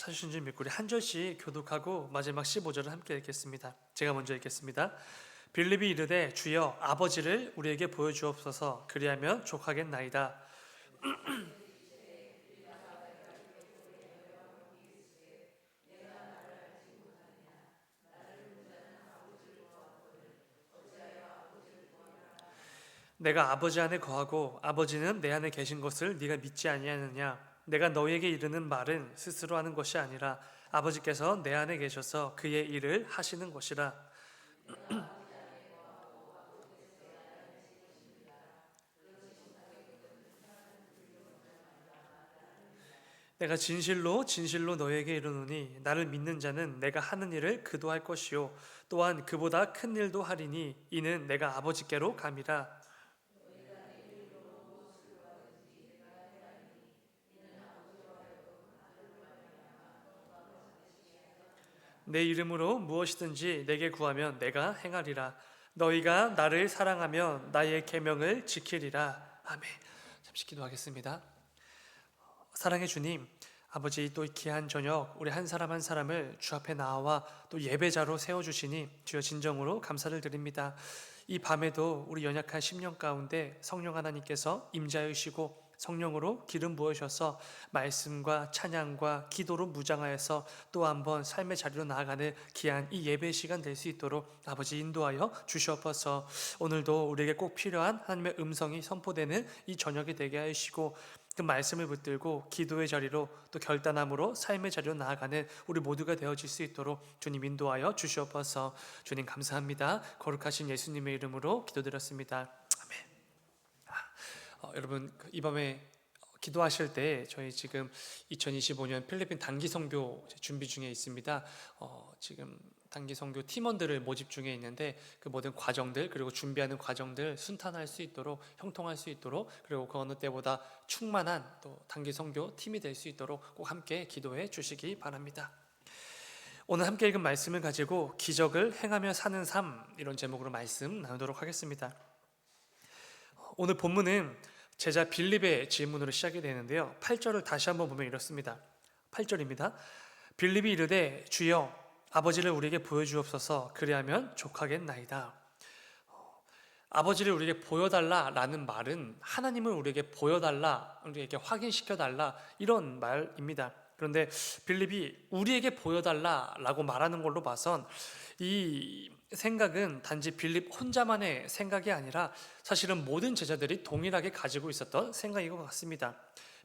찾으신 줄 믿고 우리 한 절씩 교독하고 마지막 15절을 함께 읽겠습니다. 제가 먼저 읽겠습니다. 빌립이 이르되 주여 아버지를 우리에게 보여주옵소서. 그리하면 족하겠나이다. 내가 아버지 안에 거하고 아버지는 내 안에 계신 것을 네가 믿지 아니하느냐? 내가 너희에게 이르는 말은 스스로 하는 것이 아니라 아버지께서 내 안에 계셔서 그의 일을 하시는 것이라. 내가 진실로 진실로 너희에게 이르노니 나를 믿는 자는 내가 하는 일을 그도 할 것이요 또한 그보다 큰 일도 하리니 이는 내가 아버지께로 감이라. 내 이름으로 무엇이든지 내게 구하면 내가 행하리라. 너희가 나를 사랑하면 나의 계명을 지키리라. 아멘. 잠시 기도하겠습니다. 사랑의 주님, 아버지 또 귀한 저녁 우리 한 사람 한 사람을 주 앞에 나와 또 예배자로 세워주시니 주여 진정으로 감사를 드립니다. 이 밤에도 우리 연약한 심령 가운데 성령 하나님께서 임재하시고 성령으로 기름 부으셔서 말씀과 찬양과 기도로 무장하여서 또 한번 삶의 자리로 나아가는 귀한 이 예배 시간 될 수 있도록 아버지 인도하여 주시옵소서. 오늘도 우리에게 꼭 필요한 하나님의 음성이 선포되는 이 저녁이 되게 하시고 그 말씀을 붙들고 기도의 자리로 또 결단함으로 삶의 자리로 나아가는 우리 모두가 되어질 수 있도록 주님 인도하여 주시옵소서. 주님 감사합니다. 거룩하신 예수님의 이름으로 기도드렸습니다. 아멘. 여러분 이 밤에 기도하실 때 저희 지금 2025년 필리핀 단기 선교 준비 중에 있습니다. 지금 단기 선교 팀원들을 모집 중에 있는데 그 모든 과정들 그리고 준비하는 과정들 순탄할 수 있도록 형통할 수 있도록 그리고 그 어느 때보다 충만한 또 단기 선교 팀이 될 수 있도록 꼭 함께 기도해 주시기 바랍니다. 오늘 함께 읽은 말씀을 가지고 기적을 행하며 사는 삶 이런 제목으로 말씀 나누도록 하겠습니다. 오늘 본문은 제자 빌립의 질문으로 시작이 되는데요. 8절을 다시 한번 보면 이렇습니다. 8절입니다. 빌립이 이르되 주여 아버지를 우리에게 보여주옵소서. 그리하면 족하겠나이다. 아버지를 우리에게 보여달라라는 말은 하나님을 우리에게 보여달라, 우리에게 확인시켜달라 이런 말입니다. 그런데 빌립이 우리에게 보여달라라고 말하는 걸로 봐선 이 생각은 단지 빌립 혼자만의 생각이 아니라 사실은 모든 제자들이 동일하게 가지고 있었던 생각인 것 같습니다.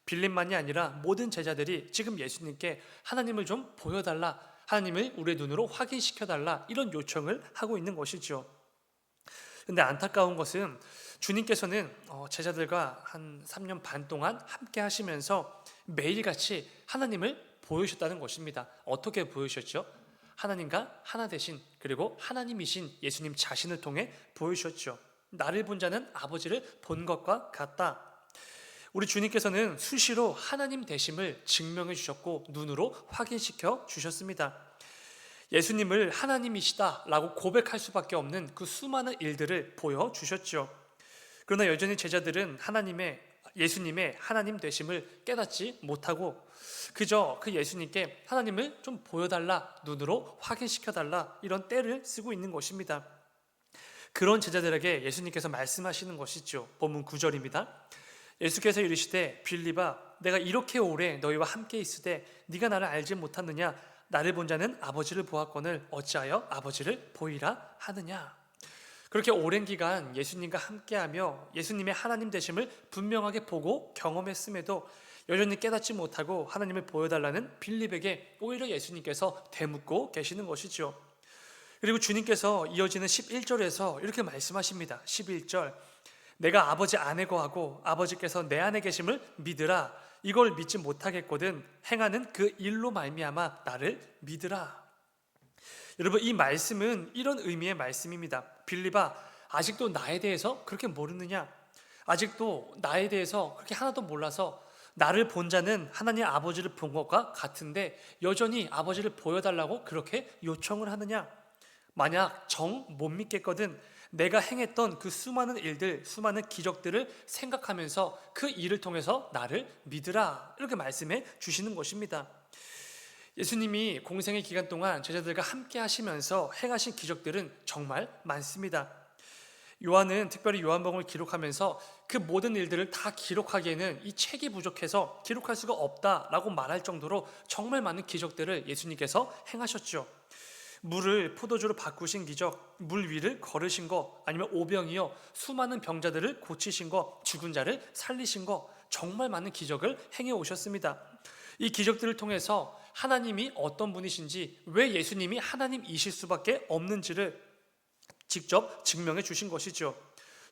빌립만이 아니라 모든 제자들이 지금 예수님께 하나님을 좀 보여달라, 하나님을 우리의 눈으로 확인시켜달라 이런 요청을 하고 있는 것이죠. 그런데 안타까운 것은 주님께서는 제자들과 한 3년 반 동안 함께 하시면서 매일같이 하나님을 보여주셨다는 것입니다. 어떻게 보여주셨죠? 하나님과 하나 되신 그리고 하나님이신 예수님 자신을 통해 보여주셨죠. 나를 본 자는 아버지를 본 것과 같다. 우리 주님께서는 수시로 하나님 되심을 증명해 주셨고 눈으로 확인시켜 주셨습니다. 예수님을 하나님이시다라고 고백할 수밖에 없는 그 수많은 일들을 보여주셨죠. 그러나 여전히 제자들은 예수님의 하나님 되심을 깨닫지 못하고 그저 그 예수님께 하나님을 좀 보여달라, 눈으로 확인시켜달라 이런 떼를 쓰고 있는 것입니다. 그런 제자들에게 예수님께서 말씀하시는 것이죠. 본문 9절입니다. 예수께서 이르시되 빌립아 내가 이렇게 오래 너희와 함께 있으되 네가 나를 알지 못하느냐? 나를 본 자는 아버지를 보았거늘 어찌하여 아버지를 보이라 하느냐? 그렇게 오랜 기간 예수님과 함께하며 예수님의 하나님 되심을 분명하게 보고 경험했음에도 여전히 깨닫지 못하고 하나님을 보여달라는 빌립에게 오히려 예수님께서 대묻고 계시는 것이죠. 그리고 주님께서 이어지는 11절에서 이렇게 말씀하십니다. 11절 내가 아버지 안에 거하고 아버지께서 내 안에 계심을 믿으라. 이걸 믿지 못하겠거든 행하는 그 일로 말미암아 나를 믿으라. 여러분 이 말씀은 이런 의미의 말씀입니다. 빌립아 아직도 나에 대해서 그렇게 모르느냐? 아직도 나에 대해서 그렇게 하나도 몰라서 나를 본 자는 하나님 아버지를 본 것과 같은데 여전히 아버지를 보여달라고 그렇게 요청을 하느냐? 만약 정 못 믿겠거든 내가 행했던 그 수많은 일들, 수많은 기적들을 생각하면서 그 일을 통해서 나를 믿으라 이렇게 말씀해 주시는 것입니다. 예수님이 공생의 기간 동안 제자들과 함께 하시면서 행하신 기적들은 정말 많습니다. 요한은 특별히 요한복음을 기록하면서 그 모든 일들을 다 기록하기에는 이 책이 부족해서 기록할 수가 없다라고 말할 정도로 정말 많은 기적들을 예수님께서 행하셨죠. 물을 포도주로 바꾸신 기적, 물 위를 걸으신 거, 아니면 오병이어 수많은 병자들을 고치신 거, 죽은 자를 살리신 거, 정말 많은 기적을 행해 오셨습니다. 이 기적들을 통해서 하나님이 어떤 분이신지, 왜 예수님이 하나님이실 수밖에 없는지를 직접 증명해 주신 것이죠.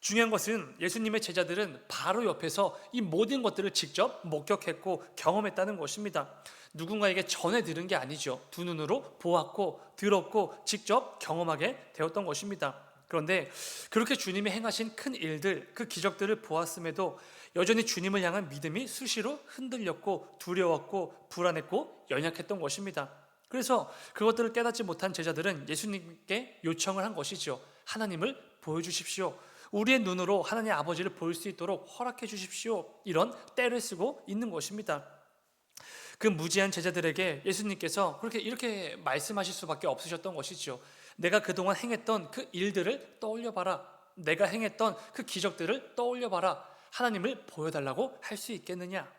중요한 것은 예수님의 제자들은 바로 옆에서 이 모든 것들을 직접 목격했고 경험했다는 것입니다. 누군가에게 전해 들은 게 아니죠. 두 눈으로 보았고 들었고 직접 경험하게 되었던 것입니다. 그런데 그렇게 주님이 행하신 큰 일들, 그 기적들을 보았음에도 여전히 주님을 향한 믿음이 수시로 흔들렸고 두려웠고 불안했고 연약했던 것입니다. 그래서 그것들을 깨닫지 못한 제자들은 예수님께 요청을 한 것이죠. 하나님을 보여주십시오. 우리의 눈으로 하나님 아버지를 볼 수 있도록 허락해 주십시오. 이런 때를 쓰고 있는 것입니다. 그 무지한 제자들에게 예수님께서 이렇게 말씀하실 수밖에 없으셨던 것이죠. 내가 그동안 행했던 그 일들을 떠올려봐라. 내가 행했던 그 기적들을 떠올려봐라. 하나님을 보여달라고 할 수 있겠느냐?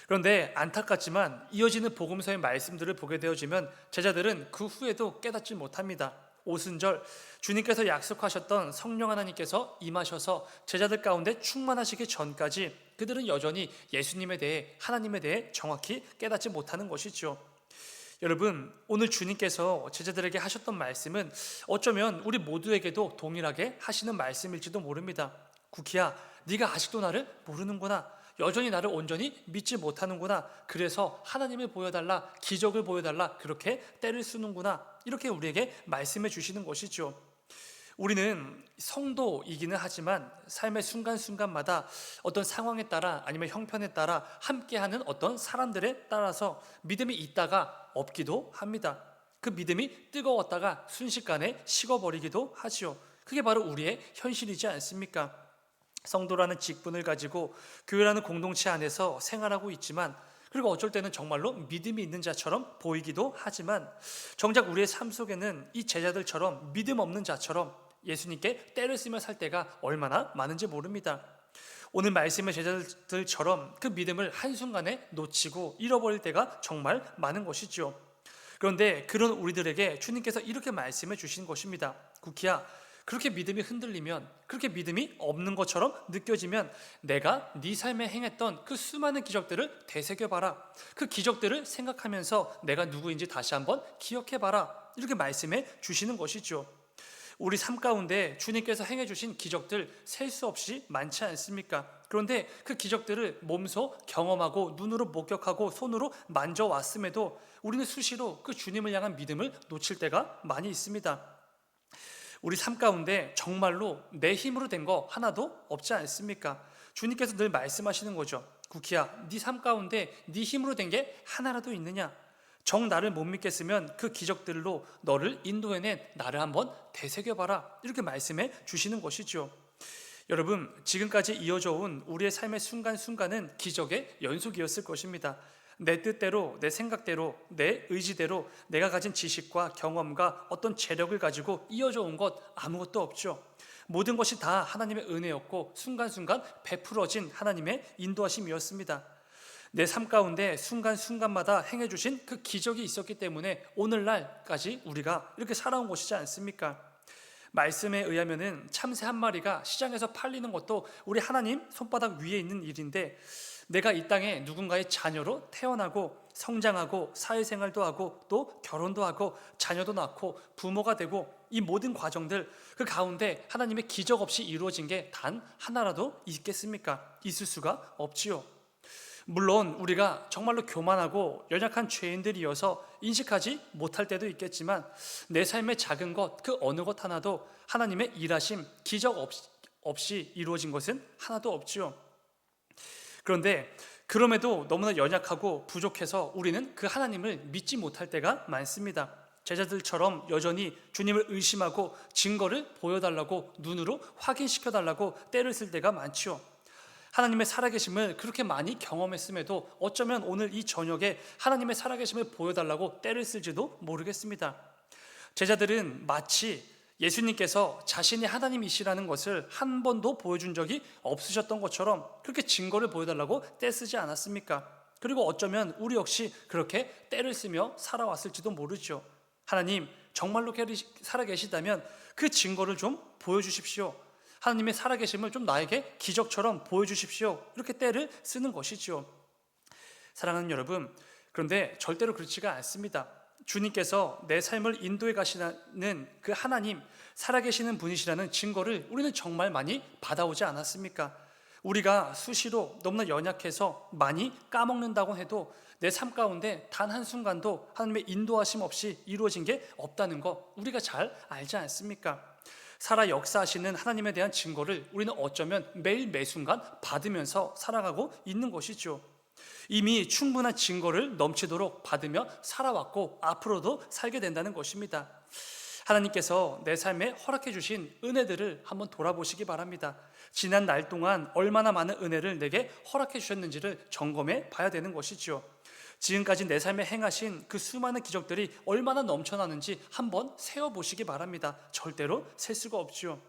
그런데 안타깝지만 이어지는 복음서의 말씀들을 보게 되어지면 제자들은 그 후에도 깨닫지 못합니다. 오순절 주님께서 약속하셨던 성령 하나님께서 임하셔서 제자들 가운데 충만하시기 전까지 그들은 여전히 예수님에 대해, 하나님에 대해 정확히 깨닫지 못하는 것이죠. 여러분, 오늘 주님께서 제자들에게 하셨던 말씀은 어쩌면 우리 모두에게도 동일하게 하시는 말씀일지도 모릅니다. 구키야, 네가 아직도 나를 모르는구나. 여전히 나를 온전히 믿지 못하는구나. 그래서 하나님을 보여달라, 기적을 보여달라, 그렇게 때를 쓰는구나. 이렇게 우리에게 말씀해 주시는 것이죠. 우리는 성도이기는 하지만 삶의 순간순간마다 어떤 상황에 따라 아니면 형편에 따라 함께하는 어떤 사람들에 따라서 믿음이 있다가 없기도 합니다. 그 믿음이 뜨거웠다가 순식간에 식어버리기도 하지요. 그게 바로 우리의 현실이지 않습니까? 성도라는 직분을 가지고 교회라는 공동체 안에서 생활하고 있지만, 그리고 어쩔 때는 정말로 믿음이 있는 자처럼 보이기도 하지만 정작 우리의 삶 속에는 이 제자들처럼 믿음 없는 자처럼 예수님께 때를 쓰며 살 때가 얼마나 많은지 모릅니다. 오늘 말씀의 제자들처럼 그 믿음을 한순간에 놓치고 잃어버릴 때가 정말 많은 것이죠. 그런데 그런 우리들에게 주님께서 이렇게 말씀해 주신 것입니다. 구키야, 그렇게 믿음이 흔들리면, 그렇게 믿음이 없는 것처럼 느껴지면 내가 네 삶에 행했던 그 수많은 기적들을 되새겨봐라. 그 기적들을 생각하면서 내가 누구인지 다시 한번 기억해봐라. 이렇게 말씀해 주시는 것이죠. 우리 삶 가운데 주님께서 행해 주신 기적들 셀 수 없이 많지 않습니까? 그런데 그 기적들을 몸소 경험하고 눈으로 목격하고 손으로 만져왔음에도 우리는 수시로 그 주님을 향한 믿음을 놓칠 때가 많이 있습니다. 우리 삶 가운데 정말로 내 힘으로 된 거 하나도 없지 않습니까? 주님께서 늘 말씀하시는 거죠. 구키야, 네 삶 가운데 네 힘으로 된 게 하나라도 있느냐? 정 나를 못 믿겠으면 그 기적들로 너를 인도해낸 나를 한번 되새겨봐라. 이렇게 말씀해 주시는 것이죠. 여러분, 지금까지 이어져 온 우리의 삶의 순간순간은 기적의 연속이었을 것입니다. 내 뜻대로, 내 생각대로, 내 의지대로 내가 가진 지식과 경험과 어떤 재력을 가지고 이어져 온 것 아무것도 없죠. 모든 것이 다 하나님의 은혜였고 순간순간 베풀어진 하나님의 인도하심이었습니다. 내 삶 가운데 순간순간마다 행해주신 그 기적이 있었기 때문에 오늘날까지 우리가 이렇게 살아온 것이지 않습니까? 말씀에 의하면은 참새 한 마리가 시장에서 팔리는 것도 우리 하나님 손바닥 위에 있는 일인데, 내가 이 땅에 누군가의 자녀로 태어나고 성장하고 사회생활도 하고 또 결혼도 하고 자녀도 낳고 부모가 되고 이 모든 과정들, 그 가운데 하나님의 기적 없이 이루어진 게 단 하나라도 있겠습니까? 있을 수가 없지요. 물론 우리가 정말로 교만하고 연약한 죄인들이어서 인식하지 못할 때도 있겠지만 내 삶의 작은 것, 그 어느 것 하나도 하나님의 일하심, 기적 없이 이루어진 것은 하나도 없지요. 그런데 그럼에도 너무나 연약하고 부족해서 우리는 그 하나님을 믿지 못할 때가 많습니다. 제자들처럼 여전히 주님을 의심하고 증거를 보여달라고, 눈으로 확인시켜달라고 때를 쓸 때가 많지요. 하나님의 살아계심을 그렇게 많이 경험했음에도 어쩌면 오늘 이 저녁에 하나님의 살아계심을 보여달라고 떼를 쓸지도 모르겠습니다. 제자들은 마치 예수님께서 자신이 하나님이시라는 것을 한 번도 보여준 적이 없으셨던 것처럼 그렇게 증거를 보여달라고 떼쓰지 않았습니까? 그리고 어쩌면 우리 역시 그렇게 떼를 쓰며 살아왔을지도 모르죠. 하나님, 정말로 살아계시다면 그 증거를 좀 보여주십시오. 하나님의 살아계심을 좀 나에게 기적처럼 보여주십시오. 이렇게 떼를 쓰는 것이죠. 사랑하는 여러분, 그런데 절대로 그렇지가 않습니다. 주님께서 내 삶을 인도해 가시는 그 하나님, 살아계시는 분이시라는 증거를 우리는 정말 많이 받아오지 않았습니까? 우리가 수시로 너무나 연약해서 많이 까먹는다고 해도 내 삶 가운데 단 한순간도 하나님의 인도하심 없이 이루어진 게 없다는 거 우리가 잘 알지 않습니까? 살아 역사하시는 하나님에 대한 증거를 우리는 어쩌면 매일 매순간 받으면서 살아가고 있는 것이죠. 이미 충분한 증거를 넘치도록 받으며 살아왔고 앞으로도 살게 된다는 것입니다. 하나님께서 내 삶에 허락해 주신 은혜들을 한번 돌아보시기 바랍니다. 지난 날 동안 얼마나 많은 은혜를 내게 허락해 주셨는지를 점검해 봐야 되는 것이죠. 지금까지 내 삶에 행하신 그 수많은 기적들이 얼마나 넘쳐나는지 한번 세어보시기 바랍니다. 절대로 셀 수가 없죠.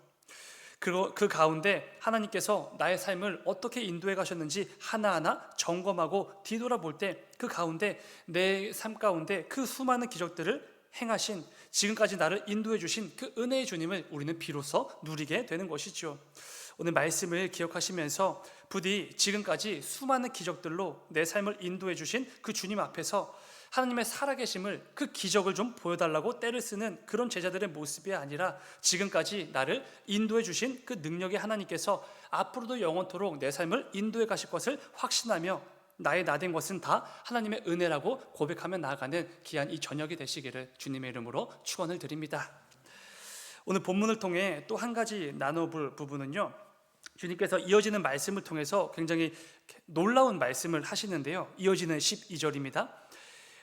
그 가운데 하나님께서 나의 삶을 어떻게 인도해 가셨는지 하나하나 점검하고 뒤돌아볼 때 그 가운데 내 삶 가운데 그 수많은 기적들을 행하신, 지금까지 나를 인도해 주신 그 은혜의 주님을 우리는 비로소 누리게 되는 것이죠. 오늘 말씀을 기억하시면서 부디 지금까지 수많은 기적들로 내 삶을 인도해 주신 그 주님 앞에서 하나님의 살아계심을, 그 기적을 좀 보여달라고 떼를 쓰는 그런 제자들의 모습이 아니라 지금까지 나를 인도해 주신 그 능력의 하나님께서 앞으로도 영원토록 내 삶을 인도해 가실 것을 확신하며 나의 나된 것은 다 하나님의 은혜라고 고백하며 나아가는 귀한 이 저녁이 되시기를 주님의 이름으로 축원을 드립니다. 오늘 본문을 통해 또 한 가지 나눠볼 부분은요, 주님께서 이어지는 말씀을 통해서 굉장히 놀라운 말씀을 하시는데요, 이어지는 12절입니다.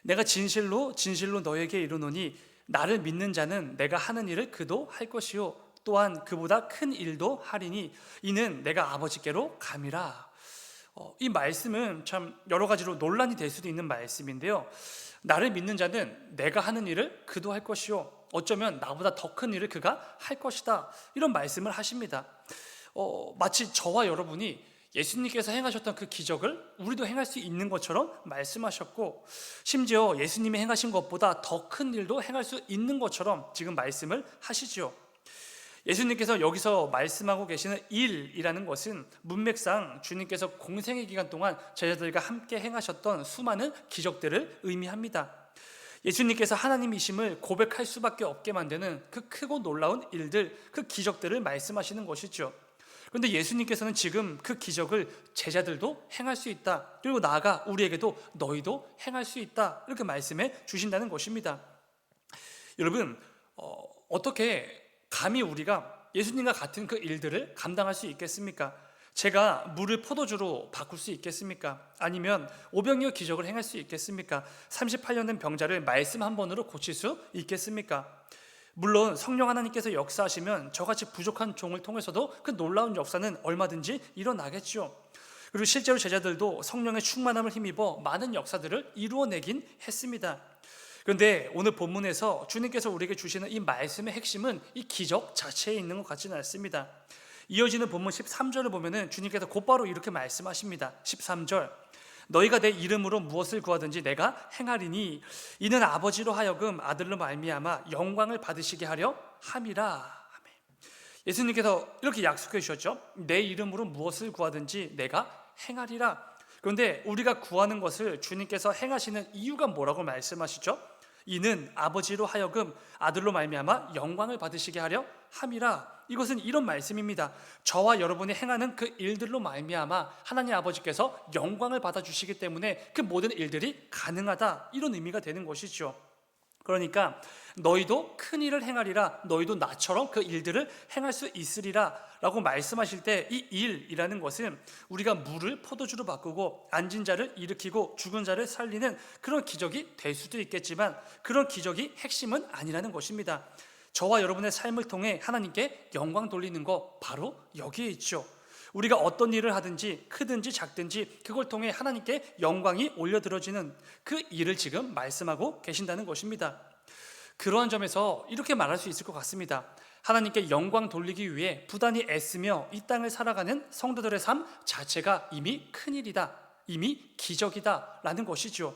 내가 진실로 진실로 너에게 이르노니 나를 믿는 자는 내가 하는 일을 그도 할 것이요 또한 그보다 큰 일도 하리니 이는 내가 아버지께로 감이라. 이 말씀은 참 여러 가지로 논란이 될 수도 있는 말씀인데요, 나를 믿는 자는 내가 하는 일을 그도 할 것이요 어쩌면 나보다 더 큰 일을 그가 할 것이다, 이런 말씀을 하십니다. 마치 저와 여러분이 예수님께서 행하셨던 그 기적을 우리도 행할 수 있는 것처럼 말씀하셨고, 심지어 예수님이 행하신 것보다 더 큰 일도 행할 수 있는 것처럼 지금 말씀을 하시죠. 예수님께서 여기서 말씀하고 계시는 일이라는 것은 문맥상 주님께서 공생의 기간 동안 제자들과 함께 행하셨던 수많은 기적들을 의미합니다. 예수님께서 하나님이심을 고백할 수밖에 없게 만드는 그 크고 놀라운 일들, 그 기적들을 말씀하시는 것이죠. 그런데 예수님께서는 지금 그 기적을 제자들도 행할 수 있다, 그리고 나아가 우리에게도 너희도 행할 수 있다, 이렇게 말씀해 주신다는 것입니다. 여러분, 어떻게 감히 우리가 예수님과 같은 그 일들을 감당할 수 있겠습니까? 제가 물을 포도주로 바꿀 수 있겠습니까? 아니면 오병이어 기적을 행할 수 있겠습니까? 38년 된 병자를 말씀 한 번으로 고칠 수 있겠습니까? 물론 성령 하나님께서 역사하시면 저같이 부족한 종을 통해서도 그 놀라운 역사는 얼마든지 일어나겠죠. 그리고 실제로 제자들도 성령의 충만함을 힘입어 많은 역사들을 이루어내긴 했습니다. 그런데 오늘 본문에서 주님께서 우리에게 주시는 이 말씀의 핵심은 이 기적 자체에 있는 것 같지는 않습니다. 이어지는 본문 13절을 보면은 주님께서 곧바로 이렇게 말씀하십니다. 13절, 너희가 내 이름으로 무엇을 구하든지 내가 행하리니 이는 아버지로 하여금 아들로 말미암아 영광을 받으시게 하려 함이라. 예수님께서 이렇게 약속해 주셨죠. 내 이름으로 무엇을 구하든지 내가 행하리라. 그런데 우리가 구하는 것을 주님께서 행하시는 이유가 뭐라고 말씀하시죠? 이는 아버지로 하여금 아들로 말미암아 영광을 받으시게 하려 함이라. 이것은 이런 말씀입니다. 저와 여러분이 행하는 그 일들로 말미암아 하나님 아버지께서 영광을 받아주시기 때문에 그 모든 일들이 가능하다, 이런 의미가 되는 것이죠. 그러니까 너희도 큰 일을 행하리라, 너희도 나처럼 그 일들을 행할 수 있으리라 라고 말씀하실 때 이 일이라는 것은 우리가 물을 포도주로 바꾸고 앉은 자를 일으키고 죽은 자를 살리는 그런 기적이 될 수도 있겠지만 그런 기적이 핵심은 아니라는 것입니다. 저와 여러분의 삶을 통해 하나님께 영광 돌리는 거 바로 여기에 있죠. 우리가 어떤 일을 하든지 크든지 작든지 그걸 통해 하나님께 영광이 올려드려지는 그 일을 지금 말씀하고 계신다는 것입니다. 그러한 점에서 이렇게 말할 수 있을 것 같습니다. 하나님께 영광 돌리기 위해 부단히 애쓰며 이 땅을 살아가는 성도들의 삶 자체가 이미 큰일이다, 이미 기적이다 라는 것이죠.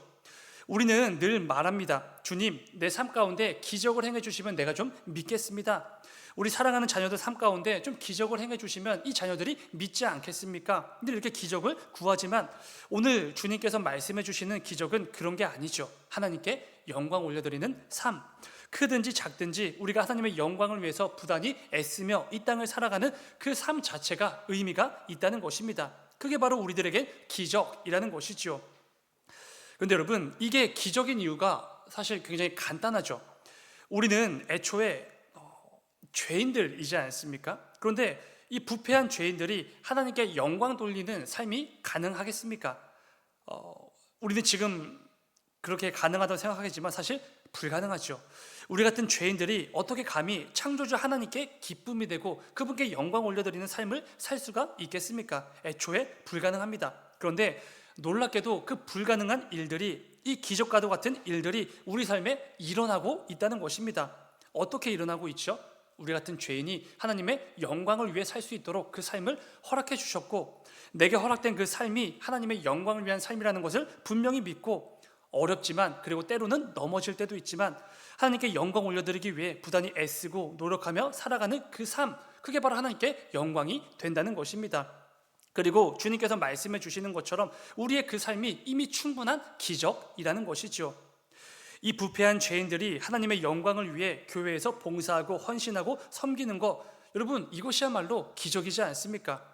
우리는 늘 말합니다. 주님, 내 삶 가운데 기적을 행해 주시면 내가 좀 믿겠습니다. 우리 사랑하는 자녀들 삶 가운데 좀 기적을 행해 주시면 이 자녀들이 믿지 않겠습니까? 늘 이렇게 기적을 구하지만 오늘 주님께서 말씀해 주시는 기적은 그런 게 아니죠. 하나님께 영광 올려드리는 삶, 크든지 작든지 우리가 하나님의 영광을 위해서 부단히 애쓰며 이 땅을 살아가는 그 삶 자체가 의미가 있다는 것입니다. 그게 바로 우리들에게 기적이라는 것이죠. 그런데 여러분, 이게 기적인 이유가 사실 굉장히 간단하죠. 우리는 애초에 죄인들이지 않습니까? 그런데 이 부패한 죄인들이 하나님께 영광 돌리는 삶이 가능하겠습니까? 우리는 지금 그렇게 가능하다고 생각하겠지만 사실 불가능하죠. 우리 같은 죄인들이 어떻게 감히 창조주 하나님께 기쁨이 되고 그분께 영광 올려드리는 삶을 살 수가 있겠습니까? 애초에 불가능합니다. 그런데 놀랍게도 그 불가능한 일들이, 이 기적과도 같은 일들이 우리 삶에 일어나고 있다는 것입니다. 어떻게 일어나고 있죠? 우리 같은 죄인이 하나님의 영광을 위해 살 수 있도록 그 삶을 허락해 주셨고, 내게 허락된 그 삶이 하나님의 영광을 위한 삶이라는 것을 분명히 믿고, 어렵지만 그리고 때로는 넘어질 때도 있지만 하나님께 영광 올려드리기 위해 부단히 애쓰고 노력하며 살아가는 그 삶, 그게 바로 하나님께 영광이 된다는 것입니다. 그리고 주님께서 말씀해 주시는 것처럼 우리의 그 삶이 이미 충분한 기적이라는 것이죠. 이 부패한 죄인들이 하나님의 영광을 위해 교회에서 봉사하고 헌신하고 섬기는 것, 여러분 이것이야말로 기적이지 않습니까?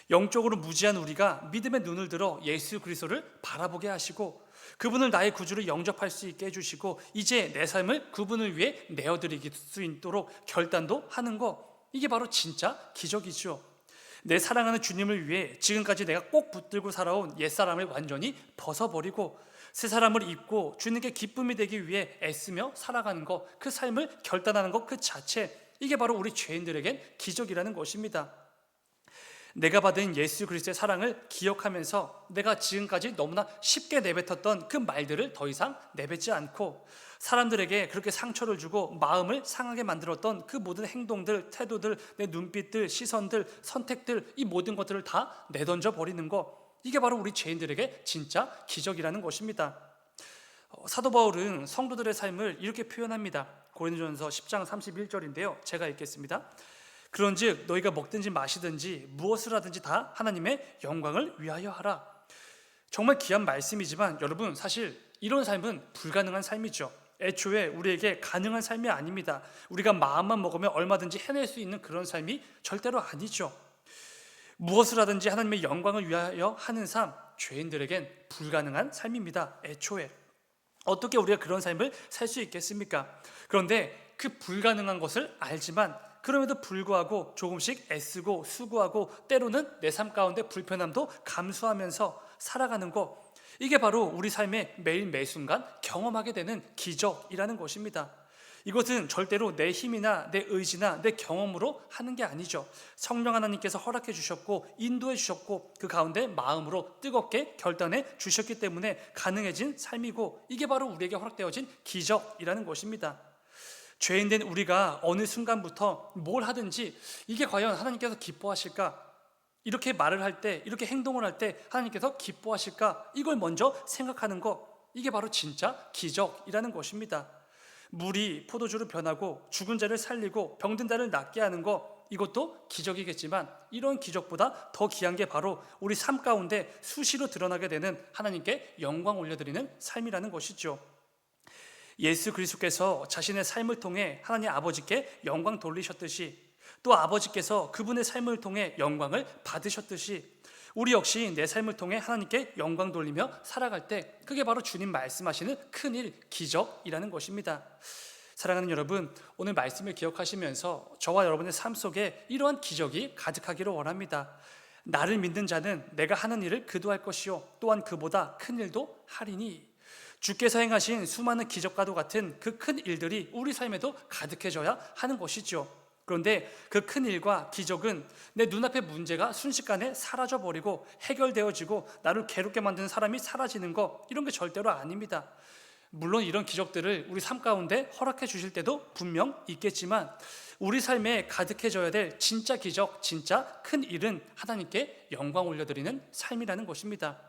영적으로 무지한 우리가 믿음의 눈을 들어 예수 그리스도를 바라보게 하시고 그분을 나의 구주로 영접할 수 있게 해주시고 이제 내 삶을 그분을 위해 내어드릴 수 있도록 결단도 하는 것, 이게 바로 진짜 기적이죠. 내 사랑하는 주님을 위해 지금까지 내가 꼭 붙들고 살아온 옛사람을 완전히 벗어버리고 새 사람을 입고 주님께 기쁨이 되기 위해 애쓰며 살아가는 것, 그 삶을 결단하는 것 그 자체, 이게 바로 우리 죄인들에겐 기적이라는 것입니다. 내가 받은 예수 그리스도의 사랑을 기억하면서 내가 지금까지 너무나 쉽게 내뱉었던 그 말들을 더 이상 내뱉지 않고 사람들에게 그렇게 상처를 주고 마음을 상하게 만들었던 그 모든 행동들, 태도들, 내 눈빛들, 시선들, 선택들, 이 모든 것들을 다 내던져 버리는 것, 이게 바로 우리 죄인들에게 진짜 기적이라는 것입니다. 사도 바울은 성도들의 삶을 이렇게 표현합니다. 고린도전서 10장 31절인데요. 제가 읽겠습니다. 그런즉 너희가 먹든지 마시든지 무엇을 하든지 다 하나님의 영광을 위하여 하라. 정말 귀한 말씀이지만 여러분, 사실 이런 삶은 불가능한 삶이죠. 애초에 우리에게 가능한 삶이 아닙니다. 우리가 마음만 먹으면 얼마든지 해낼 수 있는 그런 삶이 절대로 아니죠. 무엇을 하든지 하나님의 영광을 위하여 하는 삶, 죄인들에겐 불가능한 삶입니다. 애초에 어떻게 우리가 그런 삶을 살 수 있겠습니까? 그런데 그 불가능한 것을 알지만 그럼에도 불구하고 조금씩 애쓰고 수고하고 때로는 내 삶 가운데 불편함도 감수하면서 살아가는 것, 이게 바로 우리 삶의 매일 매순간 경험하게 되는 기적이라는 것입니다. 이것은 절대로 내 힘이나 내 의지나 내 경험으로 하는 게 아니죠. 성령 하나님께서 허락해 주셨고 인도해 주셨고 그 가운데 마음으로 뜨겁게 결단해 주셨기 때문에 가능해진 삶이고, 이게 바로 우리에게 허락되어진 기적이라는 것입니다. 죄인된 우리가 어느 순간부터 뭘 하든지 이게 과연 하나님께서 기뻐하실까? 이렇게 말을 할 때, 이렇게 행동을 할 때 하나님께서 기뻐하실까? 이걸 먼저 생각하는 것, 이게 바로 진짜 기적이라는 것입니다. 물이 포도주로 변하고 죽은 자를 살리고 병든 자를 낫게 하는 것, 이것도 기적이겠지만 이런 기적보다 더 귀한 게 바로 우리 삶 가운데 수시로 드러나게 되는 하나님께 영광 올려드리는 삶이라는 것이죠. 예수 그리스도께서 자신의 삶을 통해 하나님 아버지께 영광 돌리셨듯이 또 아버지께서 그분의 삶을 통해 영광을 받으셨듯이 우리 역시 내 삶을 통해 하나님께 영광 돌리며 살아갈 때 그게 바로 주님 말씀하시는 큰일, 기적이라는 것입니다. 사랑하는 여러분, 오늘 말씀을 기억하시면서 저와 여러분의 삶 속에 이러한 기적이 가득하기를 원합니다. 나를 믿는 자는 내가 하는 일을 그도 할 것이요 또한 그보다 큰 일도 하리니, 주께서 행하신 수많은 기적과도 같은 그 큰 일들이 우리 삶에도 가득해져야 하는 것이죠. 그런데 그 큰 일과 기적은 내 눈앞의 문제가 순식간에 사라져버리고 해결되어지고 나를 괴롭게 만드는 사람이 사라지는 거, 이런 게 절대로 아닙니다. 물론 이런 기적들을 우리 삶 가운데 허락해 주실 때도 분명 있겠지만, 우리 삶에 가득해져야 될 진짜 기적, 진짜 큰 일은 하나님께 영광 올려드리는 삶이라는 것입니다.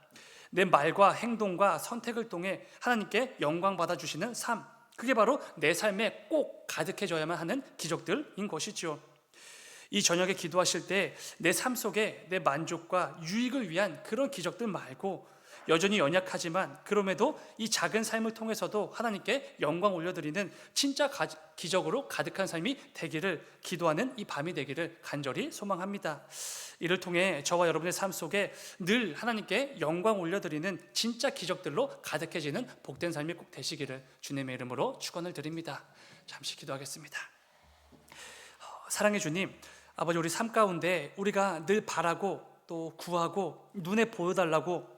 내 말과 행동과 선택을 통해 하나님께 영광 받아주시는 삶, 그게 바로 내 삶에 꼭 가득해져야만 하는 기적들인 것이죠. 이 저녁에 기도하실 때 내 삶 속에 내 만족과 유익을 위한 그런 기적들 말고, 여전히 연약하지만 그럼에도 이 작은 삶을 통해서도 하나님께 영광 올려드리는 진짜 기적으로 가득한 삶이 되기를 기도하는 이 밤이 되기를 간절히 소망합니다. 이를 통해 저와 여러분의 삶 속에 늘 하나님께 영광 올려드리는 진짜 기적들로 가득해지는 복된 삶이 꼭 되시기를 주님의 이름으로 축원을 드립니다. 잠시 기도하겠습니다. 사랑의 주님, 아버지, 우리 삶 가운데 우리가 늘 바라고 또 구하고 눈에 보여달라고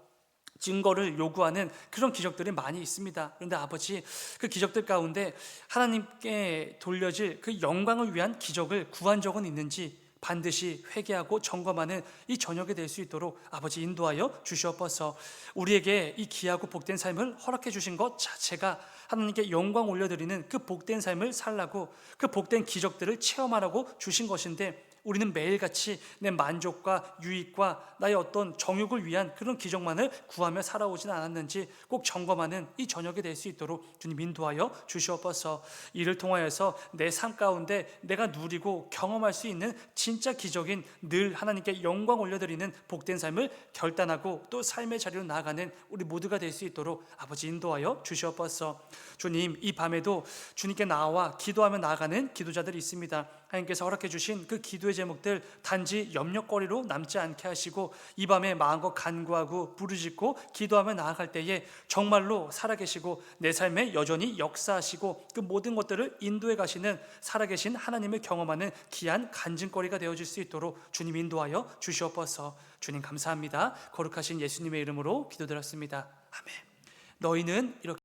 증거를 요구하는 그런 기적들이 많이 있습니다. 그런데 아버지, 그 기적들 가운데 하나님께 돌려질 그 영광을 위한 기적을 구한 적은 있는지 반드시 회개하고 점검하는 이 저녁이 될 수 있도록 아버지 인도하여 주시옵소서. 우리에게 이 귀하고 복된 삶을 허락해 주신 것 자체가 하나님께 영광 올려드리는 그 복된 삶을 살라고, 그 복된 기적들을 체험하라고 주신 것인데, 우리는 매일같이 내 만족과 유익과 나의 어떤 정욕을 위한 그런 기적만을 구하며 살아오진 않았는지 꼭 점검하는 이 저녁이 될 수 있도록 주님 인도하여 주시옵소서. 이를 통하여서 내 삶 가운데 내가 누리고 경험할 수 있는 진짜 기적인, 늘 하나님께 영광 올려드리는 복된 삶을 결단하고 또 삶의 자리로 나아가는 우리 모두가 될 수 있도록 아버지 인도하여 주시옵소서. 주님, 이 밤에도 주님께 나와 기도하며 나아가는 기도자들이 있습니다. 하나님께서 허락해 주신 그 기도의 제목들 단지 염려거리로 남지 않게 하시고, 이 밤에 마음껏 간구하고 부르짖고 기도하며 나아갈 때에 정말로 살아계시고 내 삶에 여전히 역사하시고 그 모든 것들을 인도해 가시는 살아계신 하나님을 경험하는 귀한 간증거리가 되어질 수 있도록 주님 인도하여 주시옵소서. 주님 감사합니다. 거룩하신 예수님의 이름으로 기도드렸습니다. 아멘. 너희는 이렇게